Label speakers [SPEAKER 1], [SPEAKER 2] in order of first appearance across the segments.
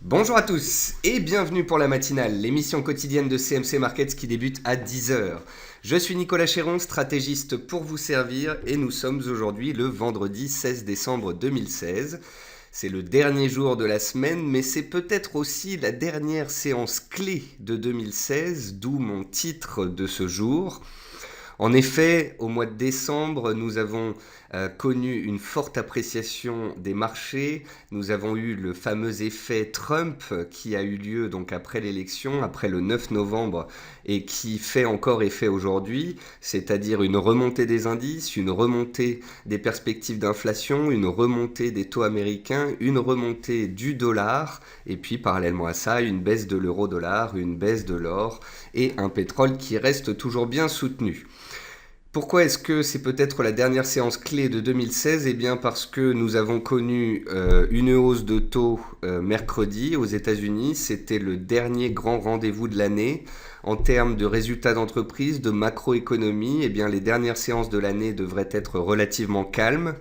[SPEAKER 1] Bonjour à tous et bienvenue pour la matinale, l'émission quotidienne de CMC Markets qui débute à 10 heures. Je suis Nicolas Chéron, stratégiste pour vous servir et nous sommes aujourd'hui le vendredi 16 décembre 2016. C'est le dernier jour de la semaine, mais c'est peut-être aussi la dernière séance clé de 2016, d'où mon titre de ce jour. En effet, au mois de décembre, nous avons connu une forte appréciation des marchés. Nous avons eu le fameux effet Trump qui a eu lieu donc après l'élection, après le 9 novembre, et qui fait encore effet aujourd'hui, c'est-à-dire une remontée des indices, une remontée des perspectives d'inflation, une remontée des taux américains, une remontée du dollar, et puis parallèlement à ça, une baisse de l'euro-dollar, une baisse de l'or, et un pétrole qui reste toujours bien soutenu. Pourquoi est-ce que c'est peut-être la dernière séance clé de 2016? Eh bien parce que nous avons connu une hausse de taux mercredi aux États-Unis. C'était le dernier grand rendez-vous de l'année. En termes de résultats d'entreprise, de macroéconomie, eh bien les dernières séances de l'année devraient être relativement calmes.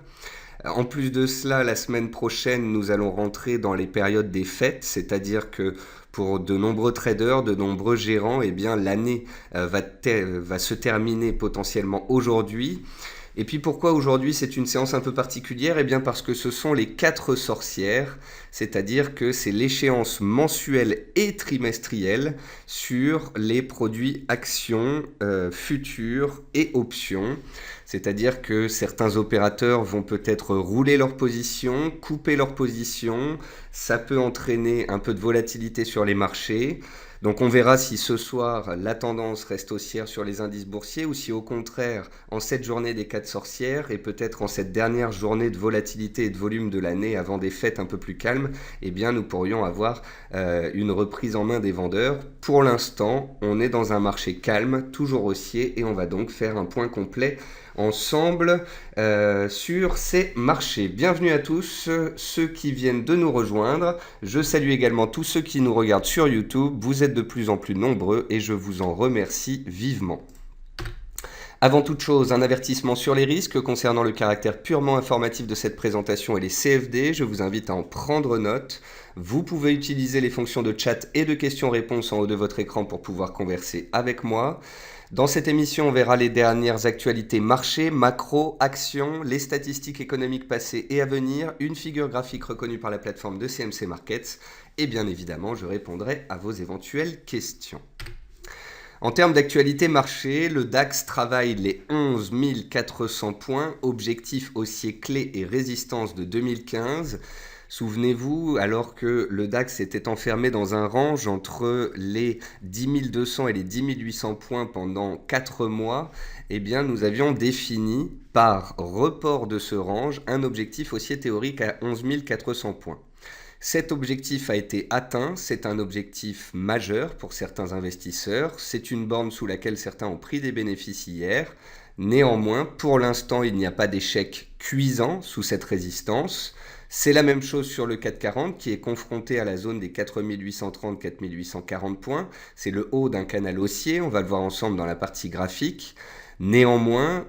[SPEAKER 1] En plus de cela, la semaine prochaine, nous allons rentrer dans les périodes des fêtes, c'est-à-dire que pour de nombreux traders, de nombreux gérants, eh bien l'année va se terminer potentiellement aujourd'hui. Et puis pourquoi aujourd'hui c'est une séance un peu particulière? Eh bien parce que ce sont les 4 sorcières, c'est-à-dire que c'est l'échéance mensuelle et trimestrielle sur les produits actions, futures et options. C'est-à-dire que certains opérateurs vont peut-être rouler leur position, couper leur position, ça peut entraîner un peu de volatilité sur les marchés. Donc on verra si ce soir la tendance reste haussière sur les indices boursiers ou si au contraire en cette journée des 4 sorcières et peut-être en cette dernière journée de volatilité et de volume de l'année avant des fêtes un peu plus calmes, eh bien nous pourrions avoir une reprise en main des vendeurs. Pour l'instant, on est dans un marché calme, toujours haussier et on va donc faire un point complet ensemble sur ces marchés. Bienvenue à tous ceux qui viennent de nous rejoindre. Je salue également tous ceux qui nous regardent sur YouTube. Vous êtes de plus en plus nombreux et je vous en remercie vivement. Avant toute chose, un avertissement sur les risques concernant le caractère purement informatif de cette présentation et les CFD. Je vous invite à en prendre note. Vous pouvez utiliser les fonctions de chat et de questions-réponses en haut de votre écran pour pouvoir converser avec moi. Dans cette émission, on verra les dernières actualités marché, macro, actions, les statistiques économiques passées et à venir, une figure graphique reconnue par la plateforme de CMC Markets et bien évidemment, je répondrai à vos éventuelles questions. En termes d'actualité marché, le DAX travaille les 11 400 points, objectif haussier clé et résistance de 2015. Souvenez-vous, alors que le DAX était enfermé dans un range entre les 10 200 et les 10 800 points pendant 4 mois, eh bien nous avions défini par report de ce range un objectif haussier théorique à 11 400 points. Cet objectif a été atteint, c'est un objectif majeur pour certains investisseurs, c'est une borne sous laquelle certains ont pris des bénéfices hier. Néanmoins, pour l'instant, il n'y a pas d'échec cuisant sous cette résistance. C'est la même chose sur le CAC 40 qui est confronté à la zone des 4830-4840 points. C'est le haut d'un canal haussier, on va le voir ensemble dans la partie graphique. Néanmoins,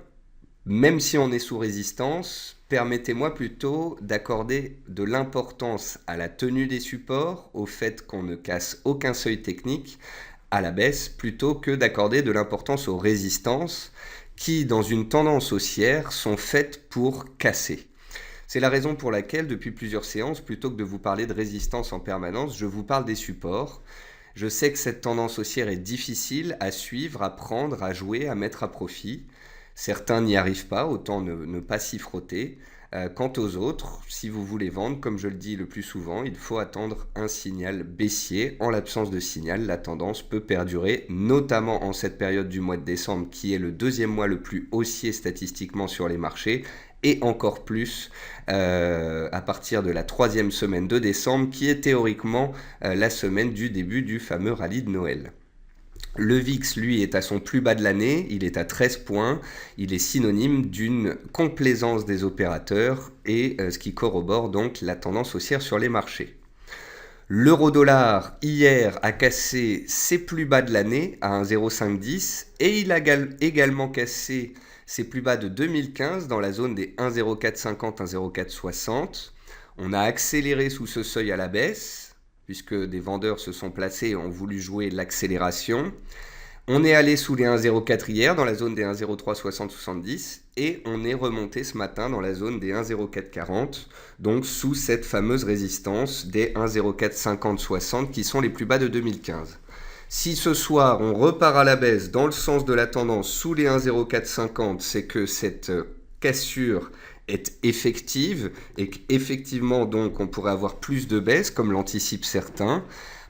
[SPEAKER 1] même si on est sous résistance, permettez-moi plutôt d'accorder de l'importance à la tenue des supports, au fait qu'on ne casse aucun seuil technique à la baisse, plutôt que d'accorder de l'importance aux résistances qui, dans une tendance haussière, sont faites pour casser. C'est la raison pour laquelle, depuis plusieurs séances, plutôt que de vous parler de résistance en permanence, je vous parle des supports. Je sais que cette tendance haussière est difficile à suivre, à prendre, à jouer, à mettre à profit. Certains n'y arrivent pas, autant ne pas s'y frotter. Quant aux autres, si vous voulez vendre, comme je le dis le plus souvent, il faut attendre un signal baissier. En l'absence de signal, la tendance peut perdurer, notamment en cette période du mois de décembre, qui est le deuxième mois le plus haussier statistiquement sur les marchés, et encore plus à partir de la troisième semaine de décembre, qui est théoriquement la semaine du début du fameux rallye de Noël. Le VIX, lui, est à son plus bas de l'année, il est à 13 points, il est synonyme d'une complaisance des opérateurs et ce qui corrobore donc la tendance haussière sur les marchés. L'euro-dollar, hier, a cassé ses plus bas de l'année à 1,0510 et il a également cassé ses plus bas de 2015 dans la zone des 1,0450, 1,0460. On a accéléré sous ce seuil à la baisse puisque des vendeurs se sont placés et ont voulu jouer l'accélération. On est allé sous les 1,04 hier, dans la zone des 1,03 60 70, et on est remonté ce matin dans la zone des 1,04 40, donc sous cette fameuse résistance des 1,04 50 60 qui sont les plus bas de 2015. Si ce soir on repart à la baisse dans le sens de la tendance sous les 1,04 50, c'est que cette cassure est effective et qu'effectivement donc on pourrait avoir plus de baisse comme l'anticipent certains.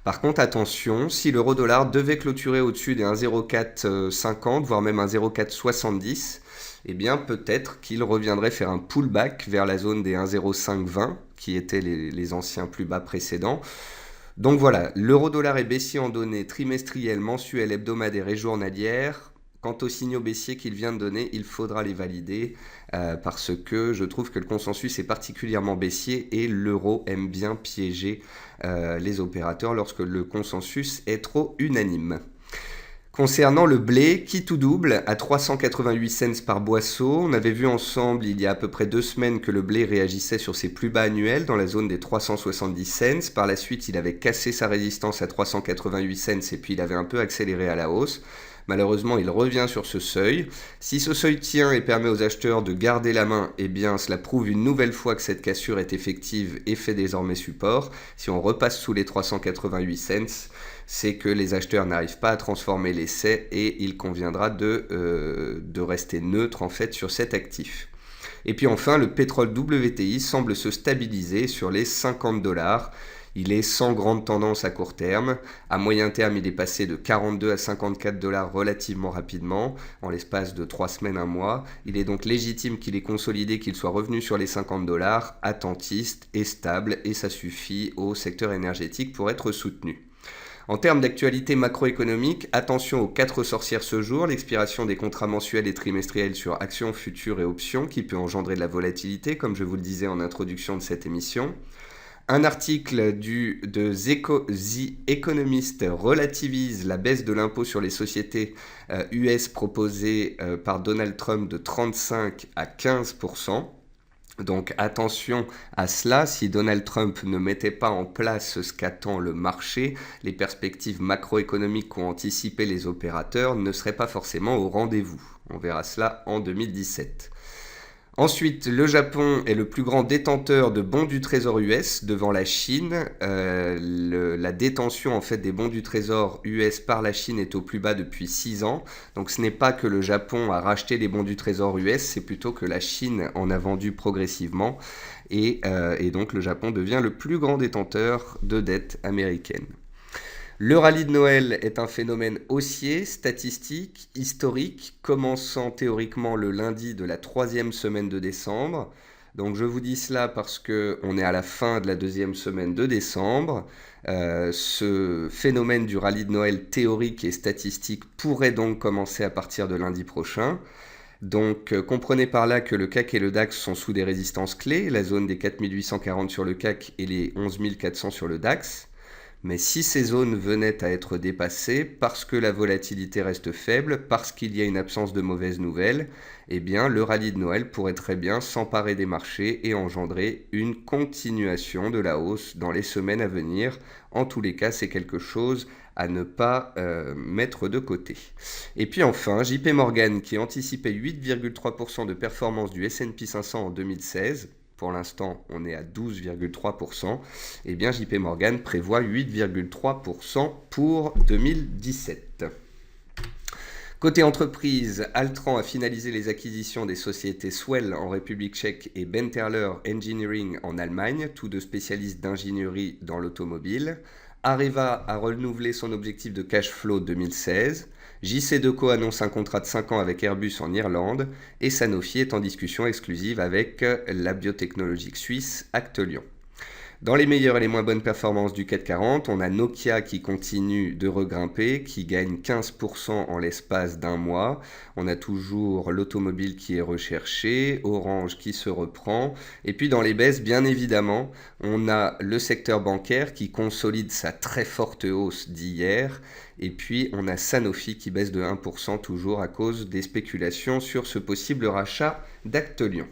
[SPEAKER 1] Par contre, attention, si l'euro-dollar devait clôturer au-dessus des 1,0450, voire même 1,0470, eh bien peut-être qu'il reviendrait faire un pullback vers la zone des 1,0520, qui étaient les anciens plus bas précédents. Donc voilà, l'euro-dollar est baissier en données trimestrielles, mensuelles, hebdomadaires et journalières. Quant aux signaux baissiers qu'il vient de donner, il faudra les valider parce que je trouve que le consensus est particulièrement baissier et l'euro aime bien piéger les opérateurs lorsque le consensus est trop unanime. Concernant le blé, qui tout double à 388 cents par boisseau, on avait vu ensemble il y a à peu près 2 semaines que le blé réagissait sur ses plus bas annuels dans la zone des 370 cents. Par la suite, il avait cassé sa résistance à 388 cents et puis il avait un peu accéléré à la hausse. Malheureusement, il revient sur ce seuil. Si ce seuil tient et permet aux acheteurs de garder la main, eh bien, cela prouve une nouvelle fois que cette cassure est effective et fait désormais support. Si on repasse sous les 388 cents, c'est que les acheteurs n'arrivent pas à transformer l'essai et il conviendra de rester neutre en fait sur cet actif. Et puis enfin, le pétrole WTI semble se stabiliser sur les $50. Il est sans grande tendance à court terme. À moyen terme, il est passé de 42 à 54 $ relativement rapidement, en l'espace de 3 semaines, 1 mois. Il est donc légitime qu'il ait consolidé, qu'il soit revenu sur les 50 $, attentiste et stable, et ça suffit au secteur énergétique pour être soutenu. En termes d'actualité macroéconomique, attention aux 4 sorcières ce jour, l'expiration des contrats mensuels et trimestriels sur actions, futures et options qui peut engendrer de la volatilité, comme je vous le disais en introduction de cette émission. Un article de The Economist relativise la baisse de l'impôt sur les sociétés US proposée par Donald Trump de 35 à 15%. Donc attention à cela, si Donald Trump ne mettait pas en place ce qu'attend le marché, les perspectives macroéconomiques qu'ont anticipé les opérateurs ne seraient pas forcément au rendez-vous. On verra cela en 2017. Ensuite, le Japon est le plus grand détenteur de bons du trésor US devant la Chine. La détention en fait des bons du trésor US par la Chine est au plus bas depuis 6 ans. Donc ce n'est pas que le Japon a racheté les bons du trésor US, c'est plutôt que la Chine en a vendu progressivement. Et donc le Japon devient le plus grand détenteur de dette américaine. Le rallye de Noël est un phénomène haussier, statistique, historique, commençant théoriquement le lundi de la 3e semaine de décembre. Donc je vous dis cela parce qu'on est à la fin de la 2e semaine de décembre. Ce phénomène du rallye de Noël théorique et statistique pourrait donc commencer à partir de lundi prochain. Donc comprenez par là que le CAC et le DAX sont sous des résistances clés, la zone des 4840 sur le CAC et les 11400 sur le DAX. Mais si ces zones venaient à être dépassées parce que la volatilité reste faible, parce qu'il y a une absence de mauvaises nouvelles, eh bien le rallye de Noël pourrait très bien s'emparer des marchés et engendrer une continuation de la hausse dans les semaines à venir. En tous les cas, c'est quelque chose à ne pas mettre de côté. Et puis enfin, JP Morgan qui anticipait 8,3% de performance du S&P 500 en 2016, pour l'instant on est à 12,3%, et bien JP Morgan prévoit 8,3% pour 2017. Côté entreprise, Altran a finalisé les acquisitions des sociétés Swell en République tchèque et Benteler Engineering en Allemagne, tous deux spécialistes d'ingénierie dans l'automobile. Areva a renouvelé son objectif de cash flow 2016. JC Deco annonce un contrat de 5 ans avec Airbus en Irlande et Sanofi est en discussion exclusive avec la biotechnologique suisse Actelion. Dans les meilleures et les moins bonnes performances du CAC 40, on a Nokia qui continue de regrimper, qui gagne 15% en l'espace d'un mois. On a toujours l'automobile qui est recherché, Orange qui se reprend. Et puis dans les baisses, bien évidemment, on a le secteur bancaire qui consolide sa très forte hausse d'hier. Et puis on a Sanofi qui baisse de 1% toujours à cause des spéculations sur ce possible rachat d'Actelion.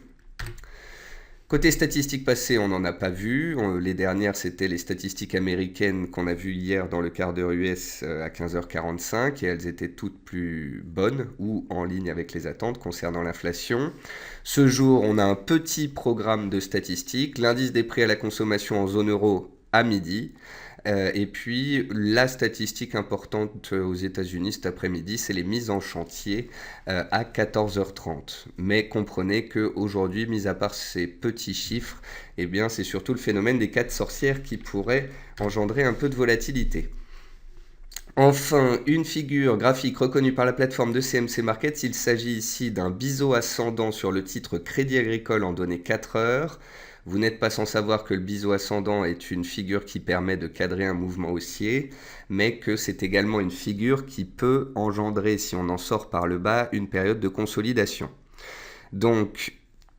[SPEAKER 1] Côté statistiques passées, on n'en a pas vu. Les dernières, c'était les statistiques américaines qu'on a vues hier dans le quart d'heure US à 15h45 et elles étaient toutes plus bonnes ou en ligne avec les attentes concernant l'inflation. Ce jour, on a un petit programme de statistiques. L'indice des prix à la consommation en zone euro à midi. Et puis la statistique importante aux États-Unis cet après-midi, c'est les mises en chantier à 14h30. Mais comprenez qu'aujourd'hui, mis à part ces petits chiffres, eh bien, c'est surtout le phénomène des 4 sorcières qui pourrait engendrer un peu de volatilité. Enfin, une figure graphique reconnue par la plateforme de CMC Markets, il s'agit ici d'un biseau ascendant sur le titre Crédit Agricole en données 4 heures. Vous n'êtes pas sans savoir que le biseau ascendant est une figure qui permet de cadrer un mouvement haussier, mais que c'est également une figure qui peut engendrer, si on en sort par le bas, une période de consolidation. Donc,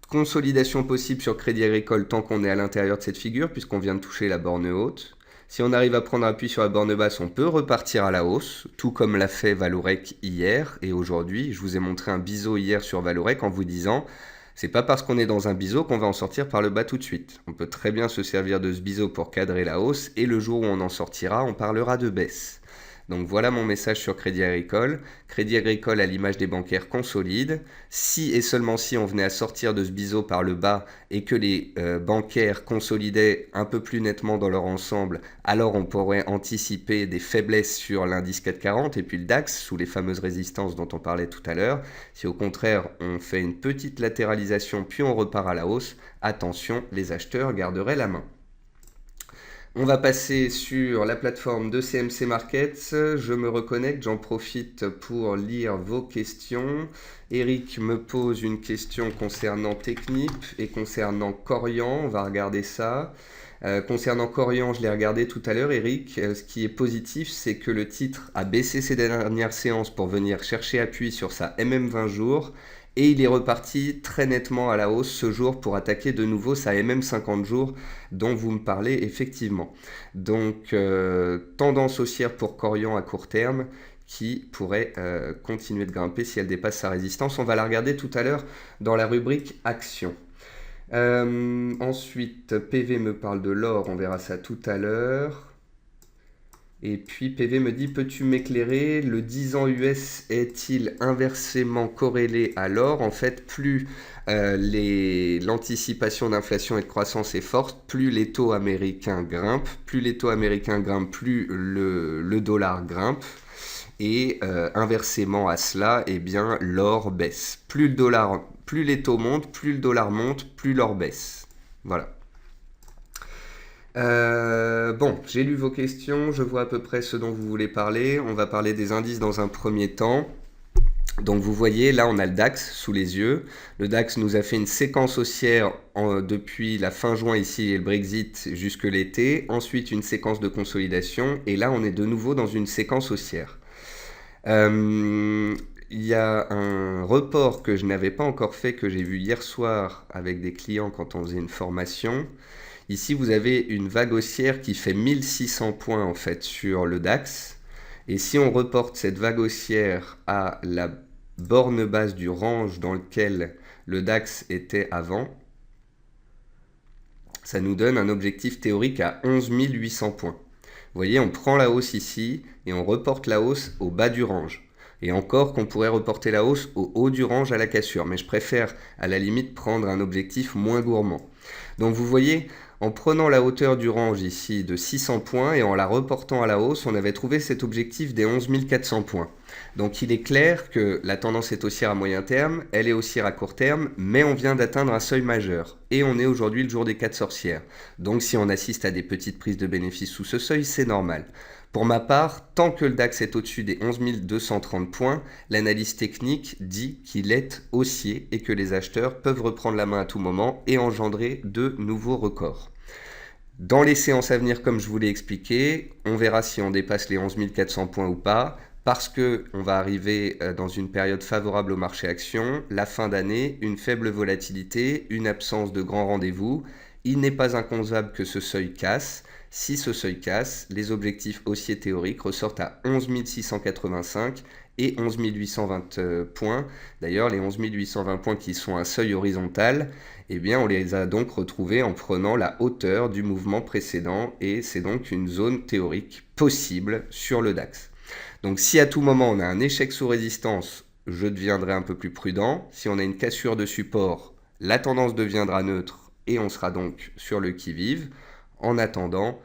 [SPEAKER 1] consolidation possible sur Crédit Agricole tant qu'on est à l'intérieur de cette figure, puisqu'on vient de toucher la borne haute. Si on arrive à prendre appui sur la borne basse, on peut repartir à la hausse, tout comme l'a fait Vallourec hier et aujourd'hui. Je vous ai montré un biseau hier sur Vallourec en vous disant c'est pas parce qu'on est dans un biseau qu'on va en sortir par le bas tout de suite. On peut très bien se servir de ce biseau pour cadrer la hausse et le jour où on en sortira, on parlera de baisse. Donc voilà mon message sur Crédit Agricole. Crédit Agricole à l'image des bancaires consolide. Si et seulement si on venait à sortir de ce biseau par le bas et que les bancaires consolidaient un peu plus nettement dans leur ensemble, alors on pourrait anticiper des faiblesses sur l'indice 440 et puis le DAX sous les fameuses résistances dont on parlait tout à l'heure. Si au contraire on fait une petite latéralisation puis on repart à la hausse, attention, les acheteurs garderaient la main. On va passer sur la plateforme de CMC Markets. Je me reconnecte, j'en profite pour lire vos questions. Eric me pose une question concernant Technip et concernant Corian. On va regarder ça. Concernant Corian, je l'ai regardé tout à l'heure, Eric. Ce qui est positif, c'est que le titre a baissé ces dernières séances pour venir chercher appui sur sa MM20 jours. Et il est reparti très nettement à la hausse ce jour pour attaquer de nouveau sa MM50 jours dont vous me parlez effectivement. Donc tendance haussière pour Corian à court terme qui pourrait continuer de grimper si elle dépasse sa résistance. On va la regarder tout à l'heure dans la rubrique Action. Ensuite, PV me parle de l'or, on verra ça tout à l'heure. Et puis PV me dit, peux-tu m'éclairer, le 10 ans US est-il inversement corrélé à l'or? En fait, plus l'anticipation d'inflation et de croissance est forte, plus les taux américains grimpent. Plus les taux américains grimpent, plus le dollar grimpe. Et inversement à cela, eh bien, l'or baisse. Plus les taux montent, plus le dollar monte, plus l'or baisse. Voilà. Bon, j'ai lu vos questions, je vois à peu près ce dont vous voulez parler. On va parler des indices dans un premier temps. Donc vous voyez, là on a le DAX sous les yeux. Le DAX nous a fait une séquence haussière depuis la fin juin ici et le Brexit jusque l'été. Ensuite une séquence de consolidation et là on est de nouveau dans une séquence haussière. Il y a un report que je n'avais pas encore fait, que j'ai vu hier soir avec des clients quand on faisait une formation. Ici, vous avez une vague haussière qui fait 1600 points en fait sur le DAX. Et si on reporte cette vague haussière à la borne basse du range dans lequel le DAX était avant, ça nous donne un objectif théorique à 11 800 points. Vous voyez, on prend la hausse ici et on reporte la hausse au bas du range. Et encore qu'on pourrait reporter la hausse au haut du range à la cassure. Mais je préfère à la limite prendre un objectif moins gourmand. Donc vous voyez, en prenant la hauteur du range ici de 600 points et en la reportant à la hausse, on avait trouvé cet objectif des 11 400 points. Donc il est clair que la tendance est haussière à moyen terme, elle est haussière à court terme, mais on vient d'atteindre un seuil majeur. Et on est aujourd'hui le jour des 4 sorcières. Donc si on assiste à des petites prises de bénéfices sous ce seuil, c'est normal. Pour ma part, tant que le DAX est au-dessus des 11 230 points, l'analyse technique dit qu'il est haussier et que les acheteurs peuvent reprendre la main à tout moment et engendrer de nouveaux records. Dans les séances à venir, comme je vous l'ai expliqué, on verra si on dépasse les 11 400 points ou pas, parce qu'on va arriver dans une période favorable au marché actions, la fin d'année, une faible volatilité, une absence de grands rendez-vous. Il n'est pas inconcevable que ce seuil casse. Si ce seuil casse, les objectifs haussiers théoriques ressortent à 11 685 et 11 820 points. D'ailleurs, les 11 820 points qui sont un seuil horizontal, eh bien on les a donc retrouvés en prenant la hauteur du mouvement précédent et c'est donc une zone théorique possible sur le DAX. Donc si à tout moment on a un échec sous résistance, je deviendrai un peu plus prudent. Si on a une cassure de support, la tendance deviendra neutre et on sera donc sur le qui-vive. En attendant,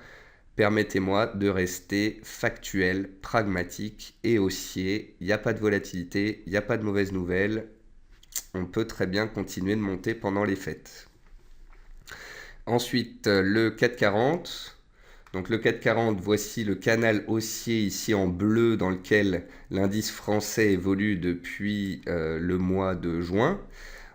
[SPEAKER 1] permettez-moi de rester factuel, pragmatique et haussier. Il n'y a pas de volatilité, il n'y a pas de mauvaises nouvelles. On peut très bien continuer de monter pendant les fêtes. Ensuite, le 440. Donc le 440, voici le canal haussier ici en bleu dans lequel l'indice français évolue depuis le mois de juin.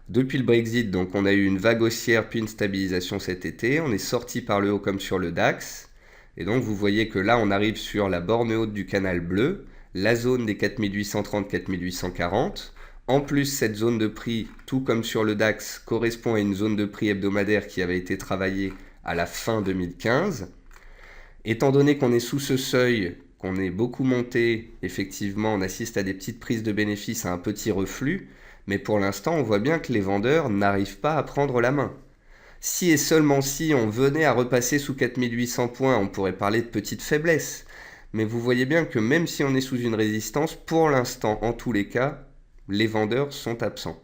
[SPEAKER 1] Depuis le Brexit, donc on a eu une vague haussière puis une stabilisation cet été. On est sorti par le haut comme sur le DAX. Et donc vous voyez que là on arrive sur la borne haute du canal bleu, la zone des 4830-4840. En plus, cette zone de prix, tout comme sur le DAX, correspond à une zone de prix hebdomadaire qui avait été travaillée à la fin 2015. Étant donné qu'on est sous ce seuil, qu'on est beaucoup monté, effectivement, on assiste à des petites prises de bénéfices, à un petit reflux, mais pour l'instant, on voit bien que les vendeurs n'arrivent pas à prendre la main. Si et seulement si on venait à repasser sous 4800 points, on pourrait parler de petite faiblesse. Mais vous voyez bien que même si on est sous une résistance, pour l'instant, en tous les cas, les vendeurs sont absents.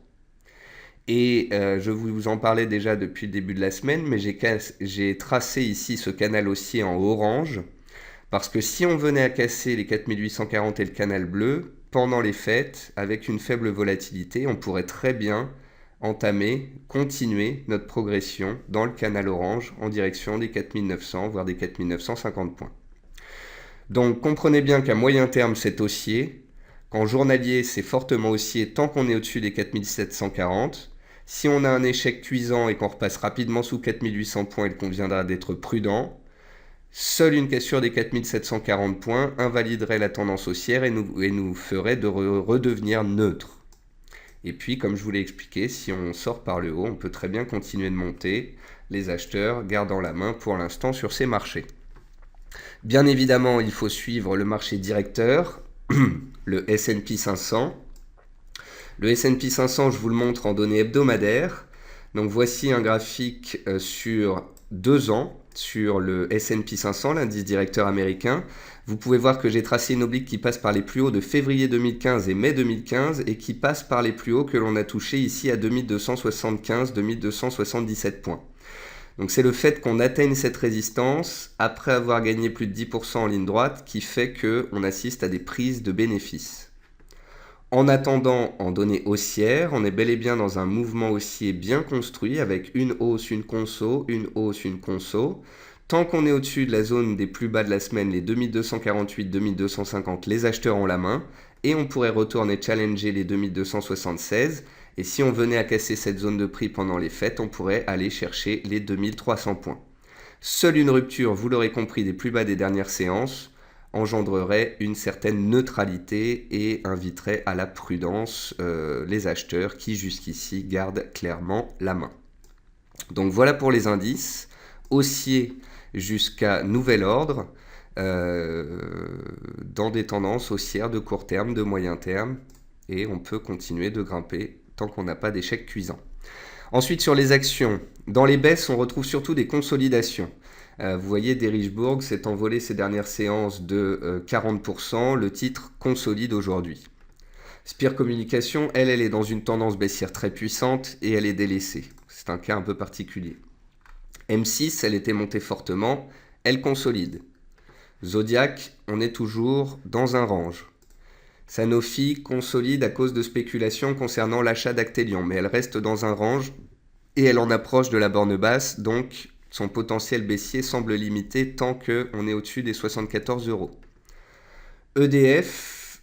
[SPEAKER 1] Et je vous en parlais déjà depuis le début de la semaine, mais j'ai tracé ici ce canal haussier en orange, parce que si on venait à casser les 4840 et le canal bleu, pendant les fêtes, avec une faible volatilité, on pourrait très bien continuer notre progression dans le canal orange en direction des 4900, voire des 4950 points. Donc comprenez bien qu'à moyen terme, c'est haussier. Qu'en journalier, c'est fortement haussier tant qu'on est au-dessus des 4740. Si on a un échec cuisant et qu'on repasse rapidement sous 4800 points, il conviendra d'être prudent. Seule une cassure des 4740 points invaliderait la tendance haussière et nous ferait redevenir neutre. Et puis, comme je vous l'ai expliqué, si on sort par le haut, on peut très bien continuer de monter, les acheteurs gardant la main pour l'instant sur ces marchés. Bien évidemment, il faut suivre le marché directeur, le S&P 500. Le S&P 500, je vous le montre en données hebdomadaires. Donc voici un graphique sur 2 ans sur le S&P 500, l'indice directeur américain. Vous pouvez voir que j'ai tracé une oblique qui passe par les plus hauts de février 2015 et mai 2015 et qui passe par les plus hauts que l'on a touchés ici à 2275-2277 points. Donc c'est le fait qu'on atteigne cette résistance après avoir gagné plus de 10% en ligne droite qui fait qu'on assiste à des prises de bénéfices. En attendant, en données haussières, on est bel et bien dans un mouvement haussier bien construit avec une hausse, une conso, une hausse, une conso. Tant qu'on est au-dessus de la zone des plus bas de la semaine, les 2248-2250, les acheteurs ont la main et on pourrait retourner challenger les 2276. Et si on venait à casser cette zone de prix pendant les fêtes, on pourrait aller chercher les 2300 points. Seule une rupture, vous l'aurez compris, des plus bas des dernières séances engendrerait une certaine neutralité et inviterait à la prudence les acheteurs qui jusqu'ici gardent clairement la main. Donc voilà pour les indices, haussiers jusqu'à nouvel ordre, dans des tendances haussières de court terme, de moyen terme, et on peut continuer de grimper tant qu'on n'a pas d'échec cuisant. Ensuite sur les actions, dans les baisses on retrouve surtout des consolidations. Vous voyez, Derichebourg s'est envolé ces dernières séances de 40%. Le titre consolide aujourd'hui. Spire Communication, elle est dans une tendance baissière très puissante et elle est délaissée. C'est un cas un peu particulier. M6, elle était montée fortement, elle consolide. Zodiac, on est toujours dans un range. Sanofi consolide à cause de spéculations concernant l'achat d'Actelion, mais elle reste dans un range et elle en approche de la borne basse, donc son potentiel baissier semble limité tant qu'on est au-dessus des 74 €. EDF,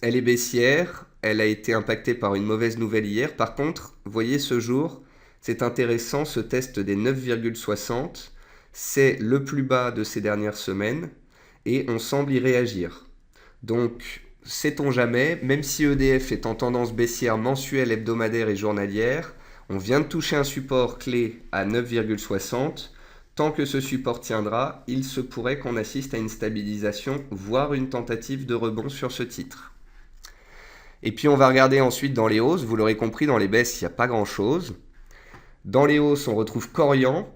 [SPEAKER 1] elle est baissière, elle a été impactée par une mauvaise nouvelle hier. Par contre, vous voyez ce jour, c'est intéressant, ce test des 9,60, c'est le plus bas de ces dernières semaines et on semble y réagir. Donc, sait-on jamais, même si EDF est en tendance baissière mensuelle, hebdomadaire et journalière, on vient de toucher un support clé à 9,60. Tant que ce support tiendra, il se pourrait qu'on assiste à une stabilisation, voire une tentative de rebond sur ce titre. Et puis on va regarder ensuite dans les hausses. Vous l'aurez compris, dans les baisses, il n'y a pas grand-chose. Dans les hausses, on retrouve Corian.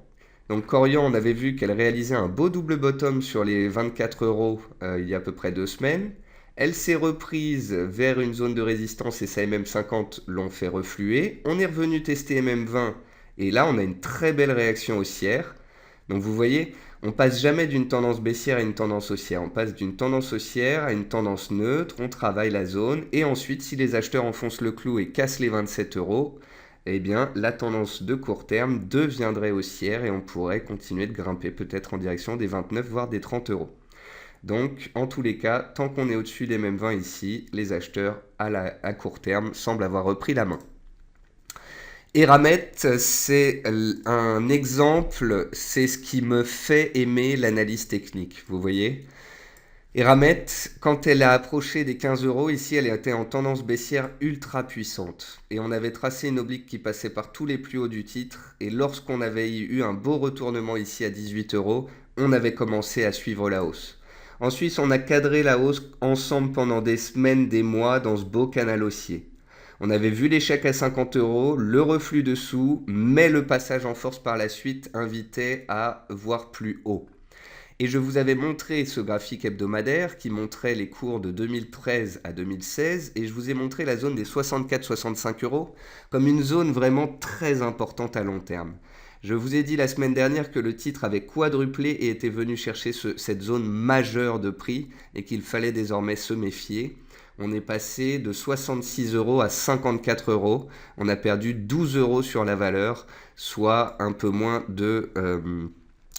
[SPEAKER 1] Donc Corian, on avait vu qu'elle réalisait un beau double bottom sur les 24 euros il y a à peu près 2 semaines. Elle s'est reprise vers une zone de résistance et sa MM50 l'ont fait refluer. On est revenu tester MM20 et là on a une très belle réaction haussière. Donc vous voyez, on passe jamais d'une tendance baissière à une tendance haussière. On passe d'une tendance haussière à une tendance neutre, on travaille la zone et ensuite si les acheteurs enfoncent le clou et cassent les 27 euros, eh bien la tendance de court terme deviendrait haussière et on pourrait continuer de grimper peut-être en direction des 29 voire des 30 euros. Donc en tous les cas, tant qu'on est au-dessus des mêmes 20 ici, les acheteurs à court terme semblent avoir repris la main. Eramet, c'est un exemple, c'est ce qui me fait aimer l'analyse technique, vous voyez. Eramet, quand elle a approché des 15 euros, ici elle était en tendance baissière ultra puissante. Et on avait tracé une oblique qui passait par tous les plus hauts du titre. Et lorsqu'on avait eu un beau retournement ici à 18 euros, on avait commencé à suivre la hausse. Ensuite, on a cadré la hausse ensemble pendant des semaines, des mois dans ce beau canal haussier. On avait vu l'échec à 50 euros, le reflux dessous, mais le passage en force par la suite invitait à voir plus haut. Et je vous avais montré ce graphique hebdomadaire qui montrait les cours de 2013 à 2016 et je vous ai montré la zone des 64-65 euros comme une zone vraiment très importante à long terme. Je vous ai dit la semaine dernière que le titre avait quadruplé et était venu chercher cette zone majeure de prix et qu'il fallait désormais se méfier. On est passé de 66 euros à 54 euros. On a perdu 12 euros sur la valeur, soit un peu moins de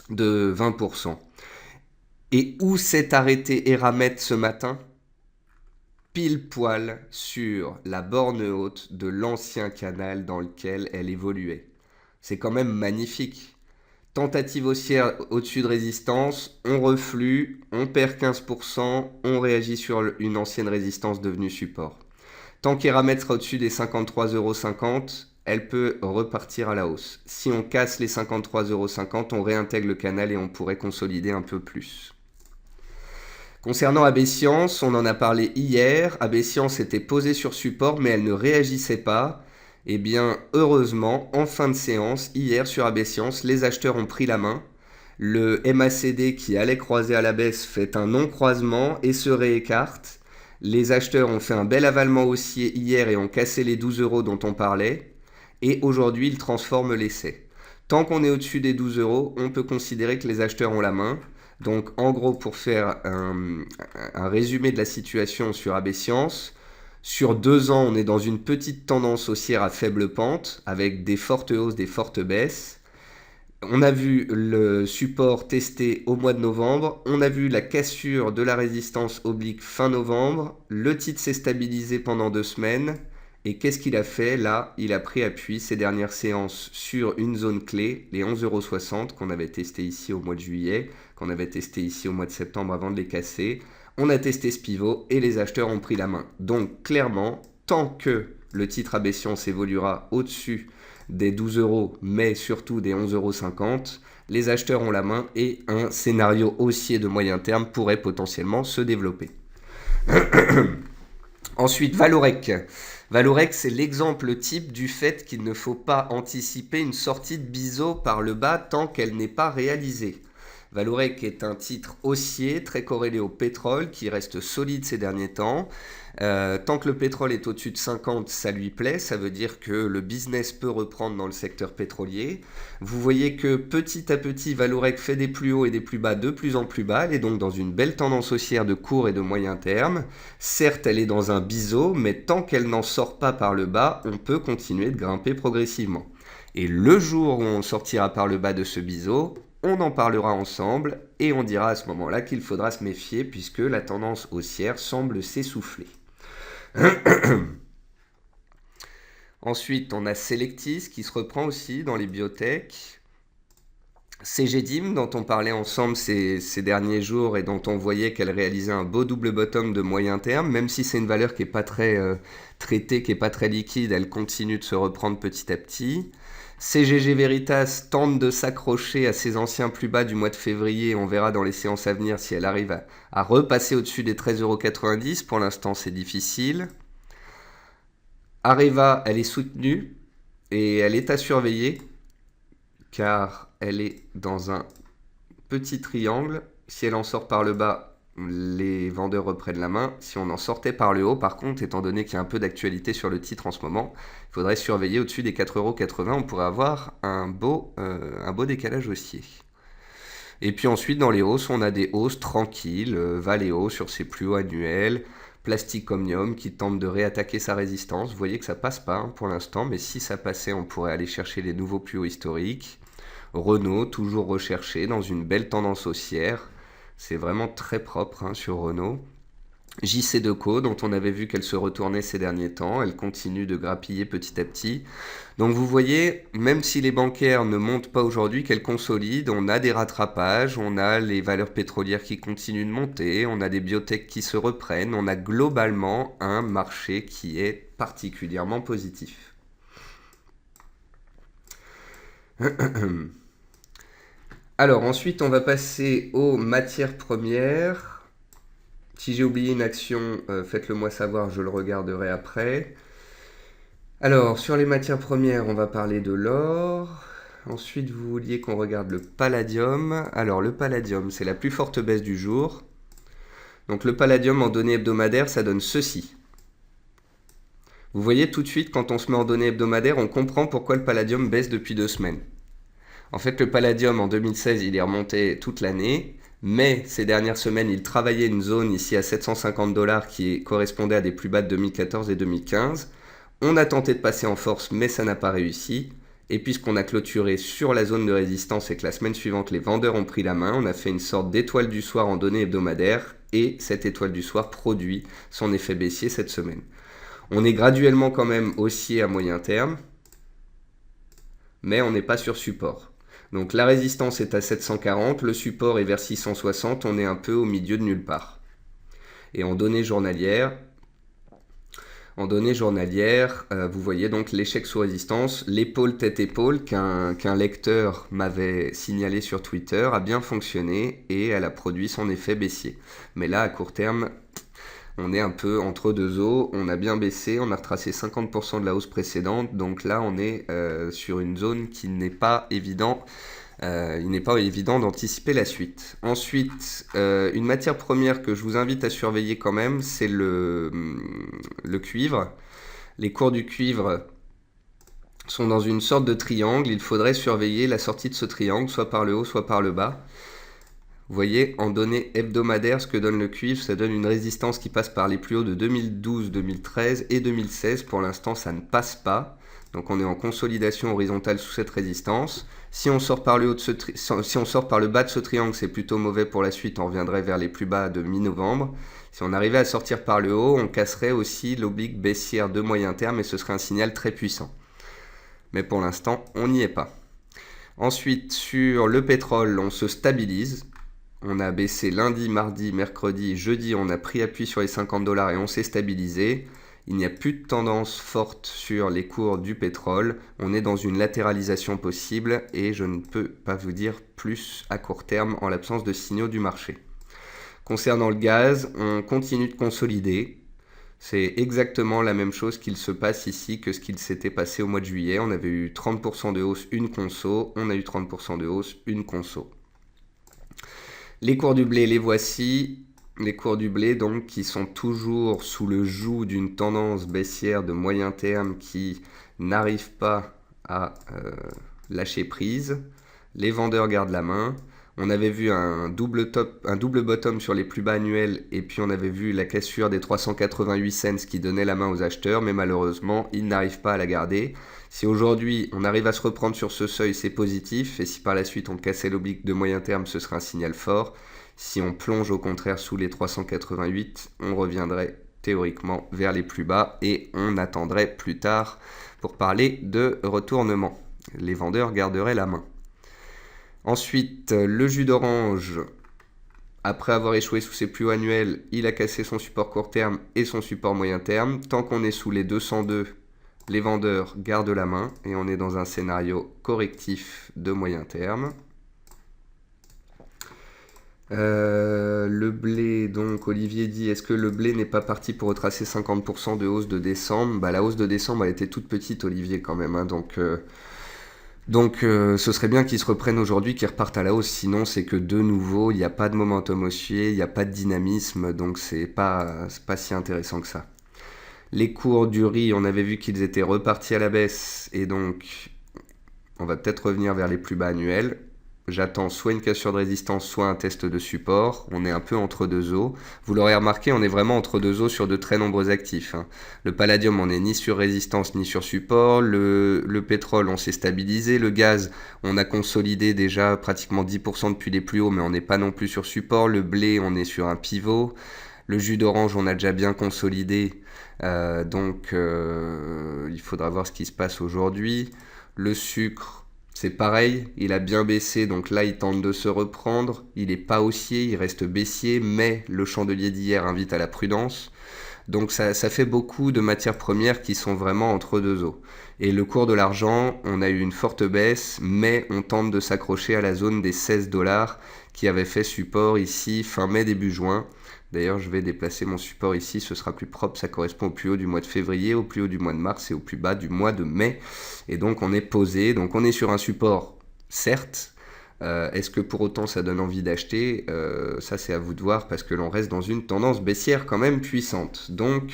[SPEAKER 1] 20%. Et où s'est arrêté Eramet ce matin? Pile poil sur la borne haute de l'ancien canal dans lequel elle évoluait. C'est quand même magnifique. Tentative haussière au-dessus de résistance, on reflue, on perd 15%, on réagit sur une ancienne résistance devenue support. Tant qu'Eramet sera au-dessus des 53,50 euros, elle peut repartir à la hausse. Si on casse les 53,50 euros, on réintègre le canal et on pourrait consolider un peu plus. Concernant AB Science, on en a parlé hier. AB Science était posée sur support mais elle ne réagissait pas. Eh bien, heureusement, en fin de séance, hier sur AB Science, les acheteurs ont pris la main. Le MACD qui allait croiser à la baisse fait un non-croisement et se réécarte. Les acheteurs ont fait un bel avalement haussier hier et ont cassé les 12 euros dont on parlait. Et aujourd'hui, ils transforment l'essai. Tant qu'on est au-dessus des 12 euros, on peut considérer que les acheteurs ont la main. Donc, en gros, pour faire un résumé de la situation sur AB Science, sur 2 ans, on est dans une petite tendance haussière à faible pente, avec des fortes hausses, des fortes baisses. On a vu le support testé au mois de novembre, on a vu la cassure de la résistance oblique fin novembre, le titre s'est stabilisé pendant 2 semaines, et qu'est-ce qu'il a fait là? Il a pris appui ces dernières séances sur une zone clé, les 11,60 € qu'on avait testé ici au mois de juillet, qu'on avait testé ici au mois de septembre avant de les casser. On a testé ce pivot et les acheteurs ont pris la main. Donc clairement, tant que le titre AB Science évoluera au-dessus des 12 euros, mais surtout des 11,50 €, les acheteurs ont la main et un scénario haussier de moyen terme pourrait potentiellement se développer. Ensuite, Valorec. Valorec, c'est l'exemple type du fait qu'il ne faut pas anticiper une sortie de biseau par le bas tant qu'elle n'est pas réalisée. Valorec est un titre haussier, très corrélé au pétrole, qui reste solide ces derniers temps. Tant que le pétrole est au-dessus de 50, ça lui plaît, ça veut dire que le business peut reprendre dans le secteur pétrolier. Vous voyez que petit à petit, Valorec fait des plus hauts et des plus bas de plus en plus bas, elle est donc dans une belle tendance haussière de court et de moyen terme. Certes, elle est dans un biseau, mais tant qu'elle n'en sort pas par le bas, on peut continuer de grimper progressivement. Et le jour où on sortira par le bas de ce biseau, on en parlera ensemble et on dira à ce moment-là qu'il faudra se méfier puisque la tendance haussière semble s'essouffler. Ensuite, on a Selectis qui se reprend aussi dans les biotech. CGDIM dont on parlait ensemble ces derniers jours et dont on voyait qu'elle réalisait un beau double bottom de moyen terme, même si c'est une valeur qui n'est pas très traitée, qui n'est pas très liquide, elle continue de se reprendre petit à petit. CGG Veritas tente de s'accrocher à ses anciens plus bas du mois de février. On verra dans les séances à venir si elle arrive à repasser au-dessus des 13,90 €. Pour l'instant, c'est difficile. Areva, elle est soutenue et elle est à surveiller. car elle est dans un petit triangle. Si elle en sort par le bas, les vendeurs reprennent la main. Si on en sortait par le haut, par contre, étant donné qu'il y a un peu d'actualité sur le titre en ce moment, il faudrait surveiller au-dessus des 4,80 €. On pourrait avoir un beau décalage haussier. Et puis ensuite, dans les hausses, on a des hausses tranquilles. Valeo sur ses plus hauts annuels. Plastic Omnium qui tente de réattaquer sa résistance. Vous voyez que ça passe pas pour l'instant, mais si ça passait, on pourrait aller chercher les nouveaux plus hauts historiques. Renault, toujours recherché dans une belle tendance haussière. C'est vraiment très propre sur Renault. JC Deco, dont on avait vu qu'elle se retournait ces derniers temps, elle continue de grappiller petit à petit. Donc vous voyez, même si les bancaires ne montent pas aujourd'hui, qu'elles consolident, on a des rattrapages, on a les valeurs pétrolières qui continuent de monter, on a des biotech qui se reprennent, on a globalement un marché qui est particulièrement positif. Alors ensuite, on va passer aux matières premières. Si j'ai oublié une action, faites-le moi savoir, je le regarderai après. Alors, sur les matières premières, on va parler de l'or. Ensuite, vous vouliez qu'on regarde le palladium. Alors, le palladium, c'est la plus forte baisse du jour. Donc, le palladium en données hebdomadaires, ça donne ceci. Vous voyez tout de suite, quand on se met en données hebdomadaires, on comprend pourquoi le palladium baisse depuis 2 semaines. En fait, le palladium, en 2016, il est remonté toute l'année. Mais ces dernières semaines, il travaillait une zone ici à 750 $ qui correspondait à des plus bas de 2014 et 2015. On a tenté de passer en force, mais ça n'a pas réussi. Et puisqu'on a clôturé sur la zone de résistance et que la semaine suivante, les vendeurs ont pris la main, on a fait une sorte d'étoile du soir en données hebdomadaires. Et cette étoile du soir produit son effet baissier cette semaine. On est graduellement quand même haussier à moyen terme, mais on n'est pas sur support. Donc la résistance est à 740, le support est vers 660, on est un peu au milieu de nulle part. Et en données journalières, vous voyez donc l'échec sous résistance, l'épaule tête-épaule qu'un lecteur m'avait signalé sur Twitter a bien fonctionné et elle a produit son effet baissier. Mais là, à court terme, on est un peu entre deux eaux, on a bien baissé, on a retracé 50% de la hausse précédente, donc là on est sur une zone qui n'est pas évident. Il n'est pas évident d'anticiper la suite. Ensuite, une matière première que je vous invite à surveiller quand même, c'est le cuivre. Les cours du cuivre sont dans une sorte de triangle, il faudrait surveiller la sortie de ce triangle, soit par le haut, soit par le bas. Vous voyez, en données hebdomadaires, ce que donne le cuivre, ça donne une résistance qui passe par les plus hauts de 2012, 2013 et 2016. Pour l'instant, ça ne passe pas. Donc on est en consolidation horizontale sous cette résistance. Si on sort par le bas de ce triangle, c'est plutôt mauvais pour la suite. On reviendrait vers les plus bas de mi-novembre. Si on arrivait à sortir par le haut, on casserait aussi l'oblique baissière de moyen terme et ce serait un signal très puissant. Mais pour l'instant, on n'y est pas. Ensuite, sur le pétrole, on se stabilise. On a baissé lundi, mardi, mercredi, jeudi, on a pris appui sur les 50 $ et on s'est stabilisé. Il n'y a plus de tendance forte sur les cours du pétrole. On est dans une latéralisation possible et je ne peux pas vous dire plus à court terme en l'absence de signaux du marché. Concernant le gaz, on continue de consolider. C'est exactement la même chose qu'il se passe ici que ce qu'il s'était passé au mois de juillet. On avait eu 30% de hausse, une conso. On a eu 30% de hausse, une conso. Les cours du blé, les voici. Les cours du blé, donc, qui sont toujours sous le joug d'une tendance baissière de moyen terme qui n'arrive pas à lâcher prise. Les vendeurs gardent la main. On avait vu un double bottom sur les plus bas annuels et puis on avait vu la cassure des 388 cents qui donnait la main aux acheteurs, mais malheureusement, ils n'arrivent pas à la garder. Si aujourd'hui, on arrive à se reprendre sur ce seuil, c'est positif. Et si par la suite, on cassait l'oblique de moyen terme, ce serait un signal fort. Si on plonge au contraire sous les 388, on reviendrait théoriquement vers les plus bas et on attendrait plus tard pour parler de retournement. Les vendeurs garderaient la main. Ensuite, le jus d'orange, après avoir échoué sous ses plus hauts annuels, il a cassé son support court terme et son support moyen terme. Tant qu'on est sous les 202, les vendeurs gardent la main et on est dans un scénario correctif de moyen terme. Le blé, donc Olivier dit, est-ce que le blé n'est pas parti pour retracer 50% de hausse de décembre ? La hausse de décembre, elle était toute petite, Olivier, quand même, donc Donc ce serait bien qu'ils se reprennent aujourd'hui, qu'ils repartent à la hausse, sinon c'est que de nouveau, il n'y a pas de momentum haussier, il n'y a pas de dynamisme, donc c'est pas si intéressant que ça. Les cours du riz, on avait vu qu'ils étaient repartis à la baisse, et donc on va peut-être revenir vers les plus bas annuels. J'attends soit une cassure de résistance, soit un test de support. On est un peu entre deux eaux. Vous l'aurez remarqué, on est vraiment entre deux eaux sur de très nombreux actifs, hein. Le palladium, on n'est ni sur résistance ni sur support. Le pétrole, on s'est stabilisé. Le gaz, on a consolidé déjà pratiquement 10% depuis les plus hauts, mais on n'est pas non plus sur support. Le blé, on est sur un pivot. Le jus d'orange, on a déjà bien consolidé. Donc, il faudra voir ce qui se passe aujourd'hui. Le sucre, c'est pareil, il a bien baissé, donc là il tente de se reprendre. Il n'est pas haussier, il reste baissier, mais le chandelier d'hier invite à la prudence. Donc ça fait beaucoup de matières premières qui sont vraiment entre deux eaux. Et le cours de l'argent, on a eu une forte baisse, mais on tente de s'accrocher à la zone des 16 dollars qui avait fait support ici fin mai, début juin. D'ailleurs, je vais déplacer mon support ici, ce sera plus propre, ça correspond au plus haut du mois de février, au plus haut du mois de mars et au plus bas du mois de mai. Et donc on est posé, donc on est sur un support, certes. Est-ce que pour autant ça donne envie d'acheter? Ça c'est à vous de voir parce que l'on reste dans une tendance baissière quand même puissante. Donc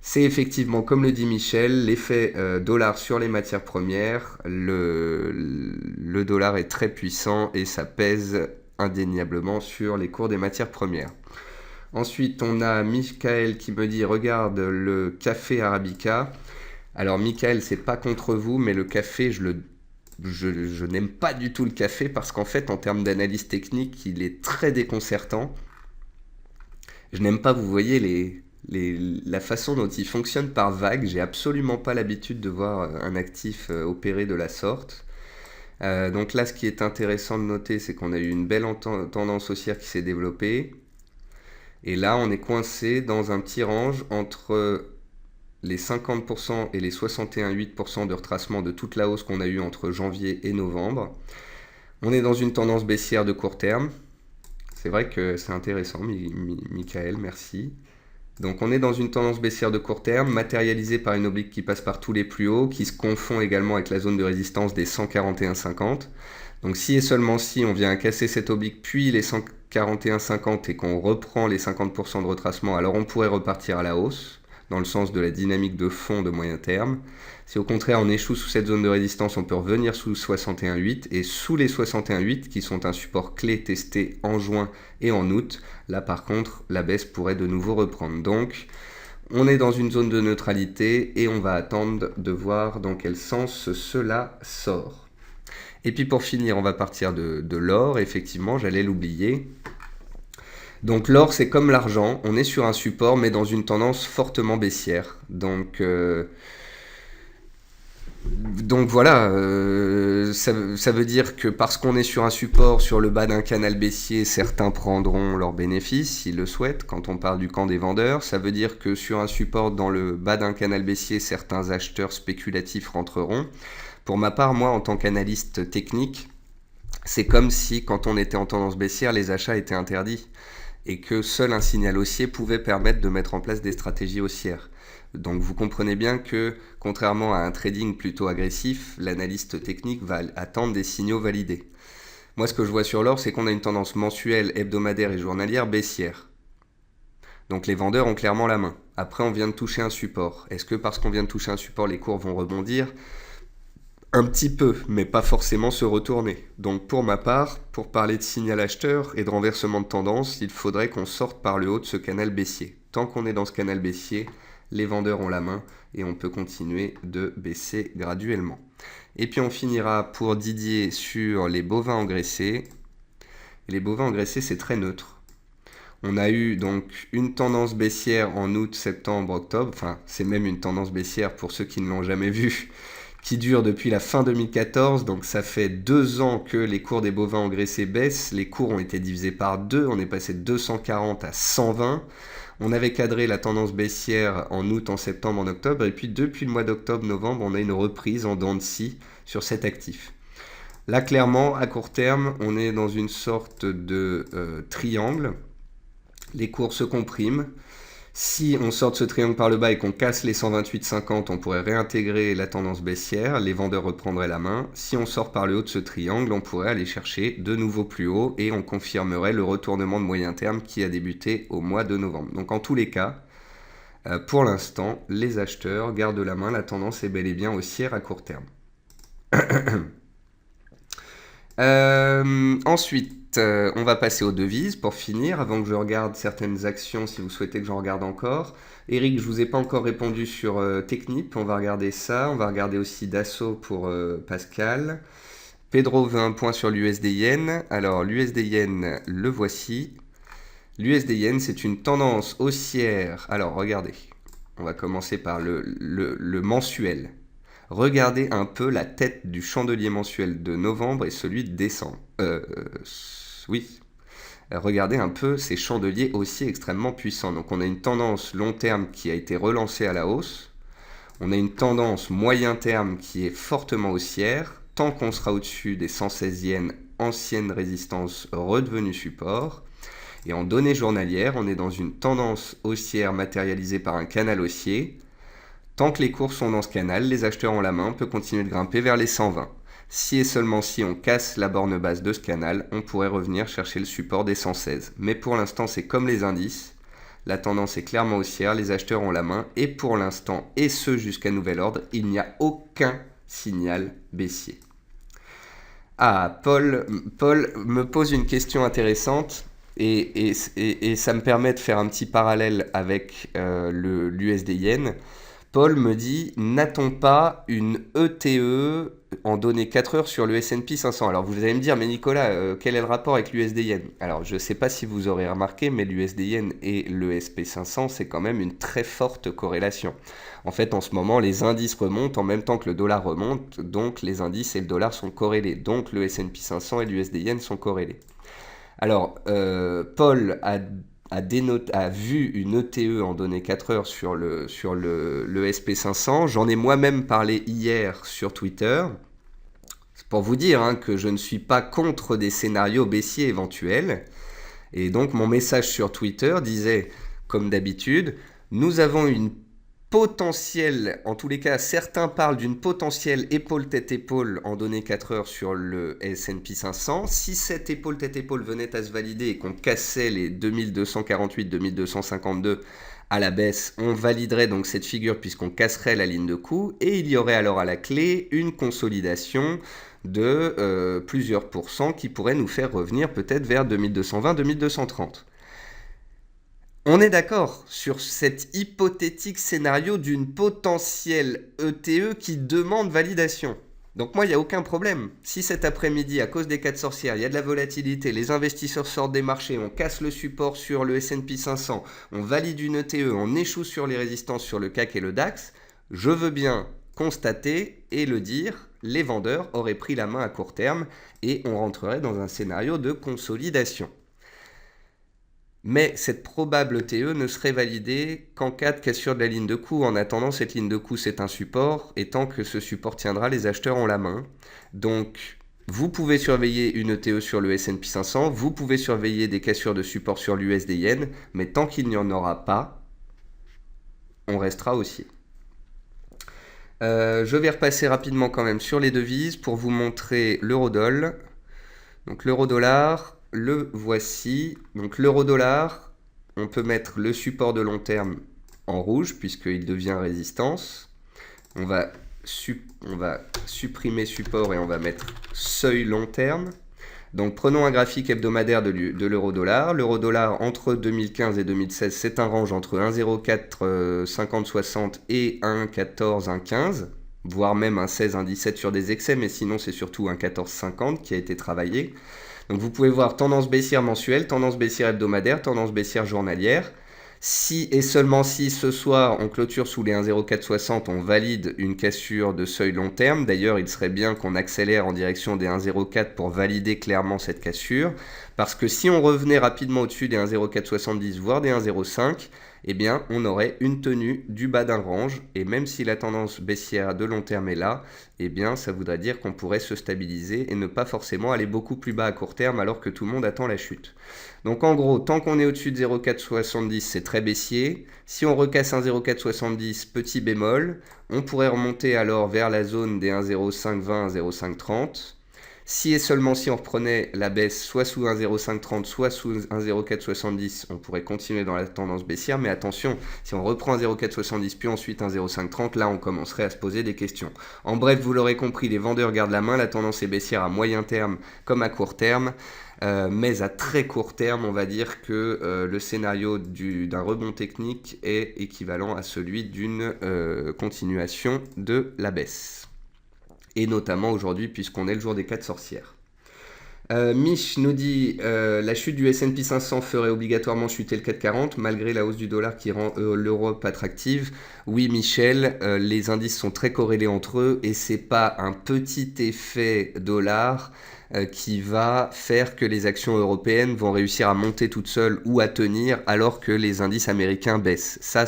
[SPEAKER 1] c'est effectivement, comme le dit Michel, l'effet dollar sur les matières premières. Le dollar est très puissant et ça pèse indéniablement sur les cours des matières premières. Ensuite, on a Michael qui me dit regarde le café Arabica. Alors, Michael, c'est pas contre vous, mais le café, je n'aime pas du tout le café parce qu'en fait, en termes d'analyse technique, il est très déconcertant. Je n'aime pas, vous voyez, la façon dont il fonctionne par vague. J'ai absolument pas l'habitude de voir un actif opérer de la sorte. Donc là, ce qui est intéressant de noter, c'est qu'on a eu une belle tendance haussière qui s'est développée. Et là, on est coincé dans un petit range entre les 50% et les 61,8% de retracement de toute la hausse qu'on a eue entre janvier et novembre. On est dans une tendance baissière de court terme. C'est vrai que c'est intéressant, Michael, merci. Donc on est dans une tendance baissière de court terme, matérialisée par une oblique qui passe par tous les plus hauts, qui se confond également avec la zone de résistance des 141,50. Donc si et seulement si on vient à casser cette oblique, puis les 141,50 et qu'on reprend les 50% de retracement, alors on pourrait repartir à la hausse, dans le sens de la dynamique de fond de moyen terme. Si au contraire on échoue sous cette zone de résistance, on peut revenir sous 61,8 et sous les 61,8 qui sont un support clé testé en juin et en août. Là par contre, la baisse pourrait de nouveau reprendre. Donc on est dans une zone de neutralité et on va attendre de voir dans quel sens cela sort. Et puis pour finir, on va partir de l'or. Effectivement, j'allais l'oublier. Donc l'or, c'est comme l'argent, on est sur un support mais dans une tendance fortement baissière. Donc voilà, ça veut dire que parce qu'on est sur un support sur le bas d'un canal baissier, certains prendront leurs bénéfices s'ils le souhaitent. Quand on parle du camp des vendeurs, ça veut dire que sur un support dans le bas d'un canal baissier, certains acheteurs spéculatifs rentreront. Pour ma part, moi, en tant qu'analyste technique, c'est comme si quand on était en tendance baissière, les achats étaient interdits et que seul un signal haussier pouvait permettre de mettre en place des stratégies haussières. Donc vous comprenez bien que, contrairement à un trading plutôt agressif, l'analyste technique va attendre des signaux validés. Moi, ce que je vois sur l'or, c'est qu'on a une tendance mensuelle, hebdomadaire et journalière baissière. Donc les vendeurs ont clairement la main. Après, on vient de toucher un support. Est-ce que parce qu'on vient de toucher un support, les cours vont rebondir ? Un petit peu, mais pas forcément se retourner. Donc pour ma part, pour parler de signal acheteur et de renversement de tendance, il faudrait qu'on sorte par le haut de ce canal baissier. Tant qu'on est dans ce canal baissier, les vendeurs ont la main et on peut continuer de baisser graduellement. Et puis on finira pour Didier sur les bovins engraissés. Et les bovins engraissés, c'est très neutre. On a eu donc une tendance baissière en août, septembre, octobre. Enfin, c'est même une tendance baissière pour ceux qui ne l'ont jamais vue, qui dure depuis la fin 2014, donc ça fait 2 ans que les cours des bovins engraissés baissent, les cours ont été divisés par 2, on est passé de 240 à 120, on avait cadré la tendance baissière en août, en septembre, en octobre, et puis depuis le mois d'octobre-novembre, on a une reprise en dents de scie sur cet actif. Là, clairement, à court terme, on est dans une sorte de triangle, les cours se compriment. Si on sort de ce triangle par le bas et qu'on casse les 128,50, on pourrait réintégrer la tendance baissière, les vendeurs reprendraient la main. Si on sort par le haut de ce triangle, on pourrait aller chercher de nouveau plus haut et on confirmerait le retournement de moyen terme qui a débuté au mois de novembre. Donc en tous les cas, pour l'instant, les acheteurs gardent la main, la tendance est bel et bien haussière à court terme. Ensuite, on va passer aux devises pour finir, avant que je regarde certaines actions si vous souhaitez que j'en regarde encore. Eric, je vous ai pas encore répondu sur Technip, on va regarder ça. On va regarder aussi Dassault pour Pascal. Pedro veut un point sur l'USD Yen. Alors l'USD Yen, le voici. L'USD Yen, c'est une tendance haussière. Alors regardez, on va commencer par le mensuel. Regardez un peu la tête du chandelier mensuel de novembre et celui de décembre. Oui. Regardez un peu ces chandeliers haussiers extrêmement puissants. Donc on a une tendance long terme qui a été relancée à la hausse. On a une tendance moyen terme qui est fortement haussière. Tant qu'on sera au-dessus des 116 yens, ancienne résistance redevenue support. Et en données journalières, on est dans une tendance haussière matérialisée par un canal haussier. Tant que les cours sont dans ce canal, les acheteurs ont la main, on peut continuer de grimper vers les 120. Si et seulement si on casse la borne basse de ce canal, on pourrait revenir chercher le support des 116. Mais pour l'instant, c'est comme les indices. La tendance est clairement haussière, les acheteurs ont la main. Et pour l'instant, et ce jusqu'à nouvel ordre, il n'y a aucun signal baissier. Ah, Paul me pose une question intéressante. Et ça me permet de faire un petit parallèle avec l'USD Yen. Paul me dit, n'a-t-on pas une ETE en données 4 heures sur le S&P 500? Alors vous allez me dire, mais Nicolas, quel est le rapport avec l'USD Yen? Alors je ne sais pas si vous aurez remarqué, mais l'USD Yen et le SP500, c'est quand même une très forte corrélation. En fait, en ce moment, les indices remontent en même temps que le dollar remonte, donc les indices et le dollar sont corrélés. Donc le S&P 500 et l'USD Yen sont corrélés. Alors, Paul a vu une ETE en données 4 heures sur le SP500. J'en ai moi-même parlé hier sur Twitter. C'est pour vous dire que je ne suis pas contre des scénarios baissiers éventuels. Et donc mon message sur Twitter disait, comme d'habitude, nous avons une potentielle, en tous les cas, certains parlent d'une potentielle épaule-tête-épaule en données 4 heures sur le S&P 500. Si cette épaule-tête-épaule venait à se valider et qu'on cassait les 2248-2252 à la baisse, on validerait donc cette figure puisqu'on casserait la ligne de coup et il y aurait alors à la clé une consolidation de plusieurs pourcents qui pourrait nous faire revenir peut-être vers 2220-2230. On est d'accord sur cet hypothétique scénario d'une potentielle ETE qui demande validation. Donc moi, il n'y a aucun problème. Si cet après-midi, à cause des 4 sorcières, il y a de la volatilité, les investisseurs sortent des marchés, on casse le support sur le S&P 500, on valide une ETE, on échoue sur les résistances sur le CAC et le DAX, je veux bien constater et le dire, les vendeurs auraient pris la main à court terme et on rentrerait dans un scénario de consolidation. Mais cette probable TE ne serait validée qu'en cas de cassure de la ligne de coup. En attendant, cette ligne de coup, c'est un support, et tant que ce support tiendra, les acheteurs ont la main. Donc, vous pouvez surveiller une ETE sur le S&P 500, vous pouvez surveiller des cassures de support sur l'USD Yen, mais tant qu'il n'y en aura pas, on restera haussier. Je vais repasser rapidement quand même sur les devises pour vous montrer l'euro-dollar. Donc l'euro-dollar... Le voici. Donc l'euro-dollar, on peut mettre le support de long terme en rouge puisqu'il devient résistance. On va supprimer support et on va mettre seuil long terme. Donc prenons un graphique hebdomadaire de l'euro-dollar. L'euro-dollar entre 2015 et 2016, c'est un range entre 1,04 50 60 et 1,14 1,15, voire même 1,16 1,17 sur des excès, mais sinon c'est surtout 1,14 50 qui a été travaillé. Donc vous pouvez voir tendance baissière mensuelle, tendance baissière hebdomadaire, tendance baissière journalière. Si et seulement si ce soir on clôture sous les 1,0460, on valide une cassure de seuil long terme. D'ailleurs, il serait bien qu'on accélère en direction des 1,04 pour valider clairement cette cassure. Parce que si on revenait rapidement au-dessus des 1,0470, voire des 1,05, eh bien, on aurait une tenue du bas d'un range, et même si la tendance baissière de long terme est là, eh bien, ça voudrait dire qu'on pourrait se stabiliser et ne pas forcément aller beaucoup plus bas à court terme alors que tout le monde attend la chute. Donc en gros, tant qu'on est au-dessus de 0,470, c'est très baissier. Si on recasse un 0,470, petit bémol, on pourrait remonter alors vers la zone des 1,0520, 1,0530. Si et seulement si on reprenait la baisse soit sous 1,0530, soit sous 1,0470, on pourrait continuer dans la tendance baissière. Mais attention, si on reprend 1,0470 puis ensuite 1,0530, là on commencerait à se poser des questions. En bref, vous l'aurez compris, les vendeurs gardent la main. La tendance est baissière à moyen terme comme à court terme. Mais à très court terme, on va dire que le scénario d'un rebond technique est équivalent à celui d'une continuation de la baisse. Et notamment aujourd'hui, puisqu'on est le jour des 4 sorcières. Mich nous dit la chute du S&P 500 ferait obligatoirement chuter le CAC 40 malgré la hausse du dollar qui rend l'Europe attractive. Oui, Michel, les indices sont très corrélés entre eux et c'est pas un petit effet dollar qui va faire que les actions européennes vont réussir à monter toutes seules ou à tenir alors que les indices américains baissent. Ça,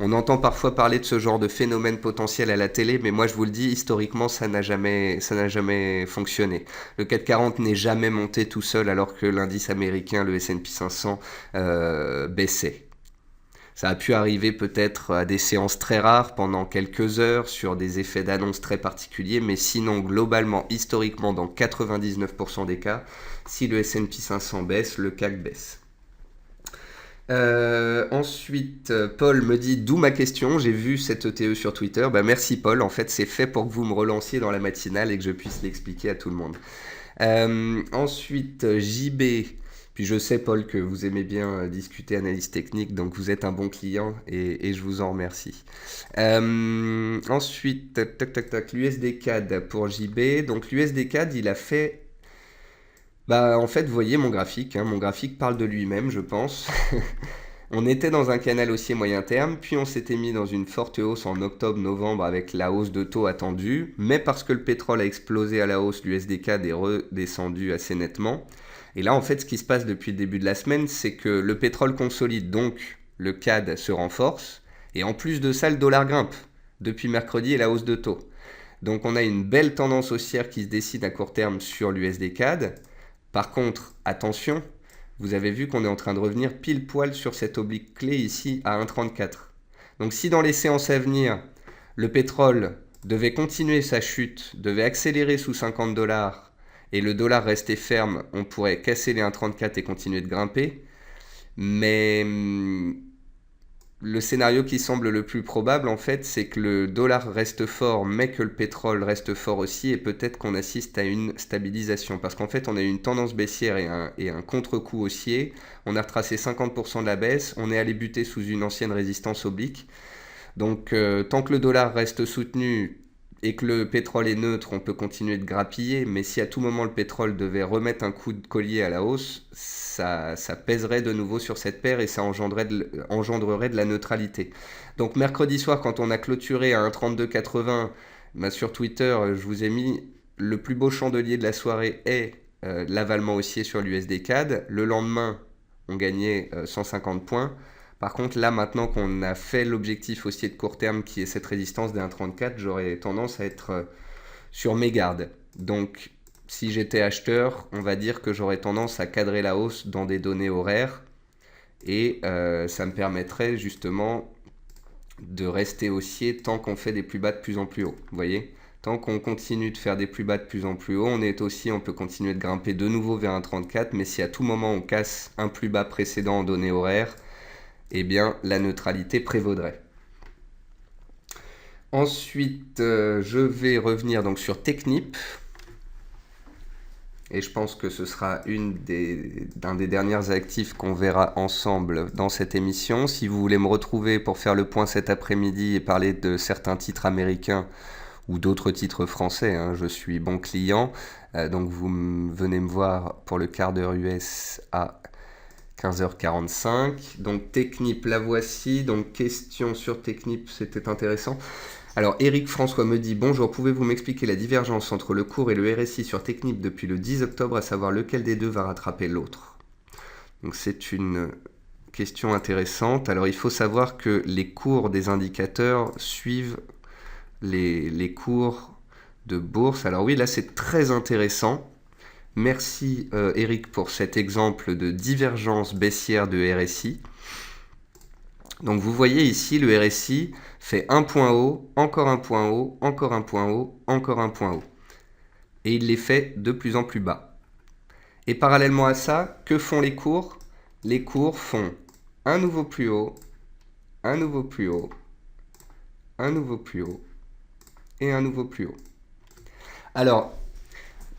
[SPEAKER 1] on entend parfois parler de ce genre de phénomène potentiel à la télé, mais moi je vous le dis, historiquement, ça n'a jamais fonctionné. Le CAC 40 n'est jamais monté tout seul alors que l'indice américain, le S&P 500, baissait. Ça a pu arriver peut-être à des séances très rares pendant quelques heures sur des effets d'annonce très particuliers, mais sinon, globalement, historiquement, dans 99% des cas, si le S&P 500 baisse, le CAC baisse. Ensuite, Paul me dit d'où ma question. J'ai vu cette ETE sur Twitter. Merci Paul. En fait, c'est fait pour que vous me relanciez dans la matinale et que je puisse l'expliquer à tout le monde. Ensuite, JB. Puis je sais Paul que vous aimez bien discuter analyse technique, donc vous êtes un bon client et je vous en remercie. Ensuite, l'USD CAD pour JB. Donc l'USD CAD, il a fait. En fait, vous voyez mon graphique, mon graphique parle de lui-même, je pense. On était dans un canal haussier moyen terme, puis on s'était mis dans une forte hausse en octobre-novembre avec la hausse de taux attendue, mais parce que le pétrole a explosé à la hausse, l'USD-CAD est redescendu assez nettement. Et là, en fait, ce qui se passe depuis le début de la semaine, c'est que le pétrole consolide, donc le CAD se renforce, et en plus de ça, le dollar grimpe depuis mercredi et la hausse de taux. Donc on a une belle tendance haussière qui se décide à court terme sur l'USD-CAD. Par contre, attention, vous avez vu qu'on est en train de revenir pile poil sur cette oblique clé ici à 1,34. Donc si dans les séances à venir, le pétrole devait continuer sa chute, devait accélérer sous 50 dollars et le dollar restait ferme, on pourrait casser les 1,34 et continuer de grimper. Mais le scénario qui semble le plus probable, en fait, c'est que le dollar reste fort, mais que le pétrole reste fort aussi, et peut-être qu'on assiste à une stabilisation. Parce qu'en fait, on a eu une tendance baissière et un contre-coup haussier. On a retracé 50% de la baisse. On est allé buter sous une ancienne résistance oblique. Donc, tant que le dollar reste soutenu et que le pétrole est neutre, on peut continuer de grappiller. Mais si à tout moment le pétrole devait remettre un coup de collier à la hausse, ça pèserait de nouveau sur cette paire et ça engendrerait de la neutralité. Donc mercredi soir, quand on a clôturé à 1,3280, sur Twitter, je vous ai mis le plus beau chandelier de la soirée est l'avalement haussier sur l'USD CAD. Le lendemain, on gagnait 150 points. Par contre, là, maintenant qu'on a fait l'objectif haussier de court terme, qui est cette résistance des 1,34, j'aurais tendance à être sur mes gardes. Donc, si j'étais acheteur, on va dire que j'aurais tendance à cadrer la hausse dans des données horaires. Et ça me permettrait justement de rester haussier tant qu'on fait des plus bas de plus en plus haut. Vous voyez ? Tant qu'on continue de faire des plus bas de plus en plus haut, on est haussier, on peut continuer de grimper de nouveau vers 1,34. Mais si à tout moment on casse un plus bas précédent en données horaires, eh bien, la neutralité prévaudrait. Ensuite, je vais revenir donc sur Technip. Et je pense que ce sera d'un des derniers actifs qu'on verra ensemble dans cette émission. Si vous voulez me retrouver pour faire le point cet après-midi et parler de certains titres américains ou d'autres titres français, je suis bon client. Donc vous venez me voir pour le quart d'heure US à 15h45. Donc Technip, la voici. Donc question sur Technip, c'était intéressant. Alors Eric François me dit « Bonjour, pouvez-vous m'expliquer la divergence entre le cours et le RSI sur Technip depuis le 10 octobre, à savoir lequel des deux va rattraper l'autre ?» Donc c'est une question intéressante. Alors il faut savoir que les cours des indicateurs suivent les cours de bourse. Alors oui, là c'est très intéressant. Merci Eric pour cet exemple de divergence baissière de RSI. Donc vous voyez ici le RSI fait un point haut, encore un point haut, encore un point haut, encore un point haut. Et il les fait de plus en plus bas. Et parallèlement à ça, que font les cours? Les cours font un nouveau plus haut, un nouveau plus haut, un nouveau plus haut et un nouveau plus haut. Alors,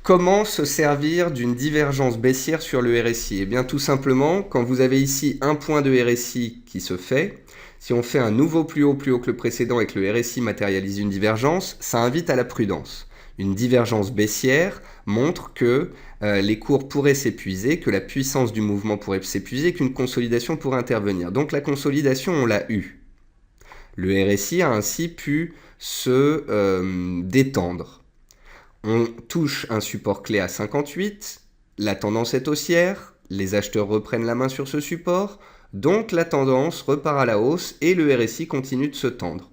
[SPEAKER 1] comment se servir d'une divergence baissière sur le RSI? Eh bien tout simplement, quand vous avez ici un point de RSI qui se fait, si on fait un nouveau plus haut que le précédent et que le RSI matérialise une divergence, ça invite à la prudence. Une divergence baissière montre que les cours pourraient s'épuiser, que la puissance du mouvement pourrait s'épuiser, qu'une consolidation pourrait intervenir. Donc la consolidation, on l'a eue. Le RSI a ainsi pu se détendre. On touche un support clé à 58, la tendance est haussière, les acheteurs reprennent la main sur ce support, donc la tendance repart à la hausse et le RSI continue de se tendre.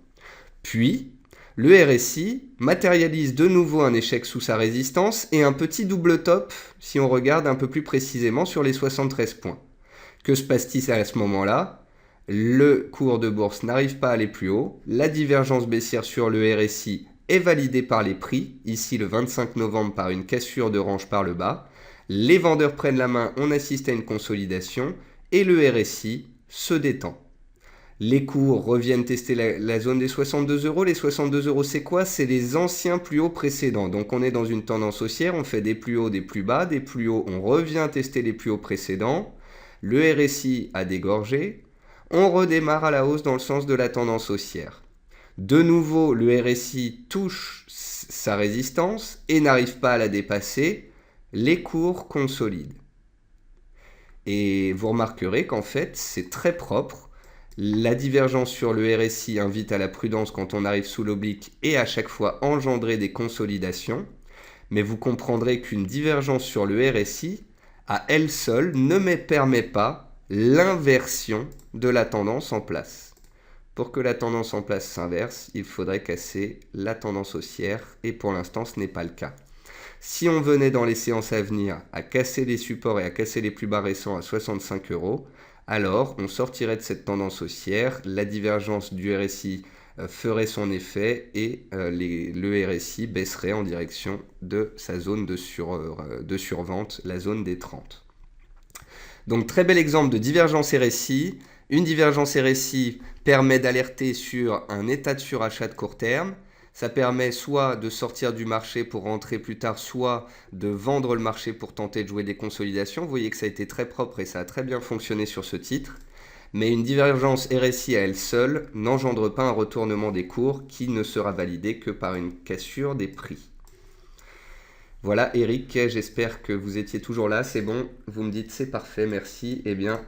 [SPEAKER 1] Puis, le RSI matérialise de nouveau un échec sous sa résistance et un petit double top si on regarde un peu plus précisément sur les 73 points. Que se passe-t-il à ce moment-là? Le cours de bourse n'arrive pas à aller plus haut, la divergence baissière sur le RSI est validée par les prix, ici le 25 novembre par une cassure de range par le bas, les vendeurs prennent la main, on assiste à une consolidation et le RSI se détend. Les cours reviennent tester la zone des 62 euros. Les 62 euros, c'est quoi? C'est les anciens plus hauts précédents. Donc on est dans une tendance haussière, on fait des plus hauts, des plus bas, des plus hauts, on revient tester les plus hauts précédents. Le RSI a dégorgé. On redémarre à la hausse dans le sens de la tendance haussière. De nouveau, le RSI touche sa résistance et n'arrive pas à la dépasser. Les cours consolident. Et vous remarquerez qu'en fait, c'est très propre. La divergence sur le RSI invite à la prudence quand on arrive sous l'oblique et à chaque fois engendrer des consolidations. Mais vous comprendrez qu'une divergence sur le RSI, à elle seule, ne permet pas l'inversion de la tendance en place. Pour que la tendance en place s'inverse, il faudrait casser la tendance haussière et pour l'instant ce n'est pas le cas. Si on venait dans les séances à venir à casser les supports et à casser les plus bas récents à 65 euros, alors on sortirait de cette tendance haussière, la divergence du RSI ferait son effet et le RSI baisserait en direction de sa zone de survente, la zone des 30. Donc très bel exemple de divergence RSI. Une divergence RSI permet d'alerter sur un état de surachat de court terme. Ça permet soit de sortir du marché pour rentrer plus tard, soit de vendre le marché pour tenter de jouer des consolidations. Vous voyez que ça a été très propre et ça a très bien fonctionné sur ce titre. Mais une divergence RSI à elle seule n'engendre pas un retournement des cours qui ne sera validé que par une cassure des prix. Voilà Eric, j'espère que vous étiez toujours là, c'est bon, vous me dites c'est parfait, merci. Eh bien,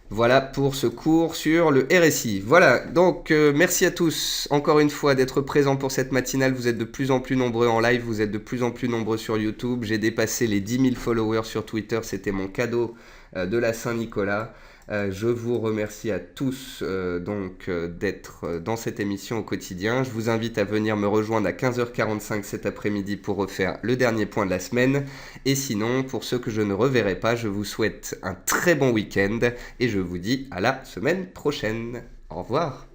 [SPEAKER 1] voilà pour ce cours sur le RSI. Voilà, donc merci à tous encore une fois d'être présents pour cette matinale. Vous êtes de plus en plus nombreux en live, vous êtes de plus en plus nombreux sur YouTube. J'ai dépassé les 10 000 followers sur Twitter, c'était mon cadeau de la Saint-Nicolas. Je vous remercie à tous d'être dans cette émission au quotidien. Je vous invite à venir me rejoindre à 15h45 cet après-midi pour refaire le dernier point de la semaine. Et sinon, pour ceux que je ne reverrai pas, je vous souhaite un très bon week-end et je vous dis à la semaine prochaine. Au revoir.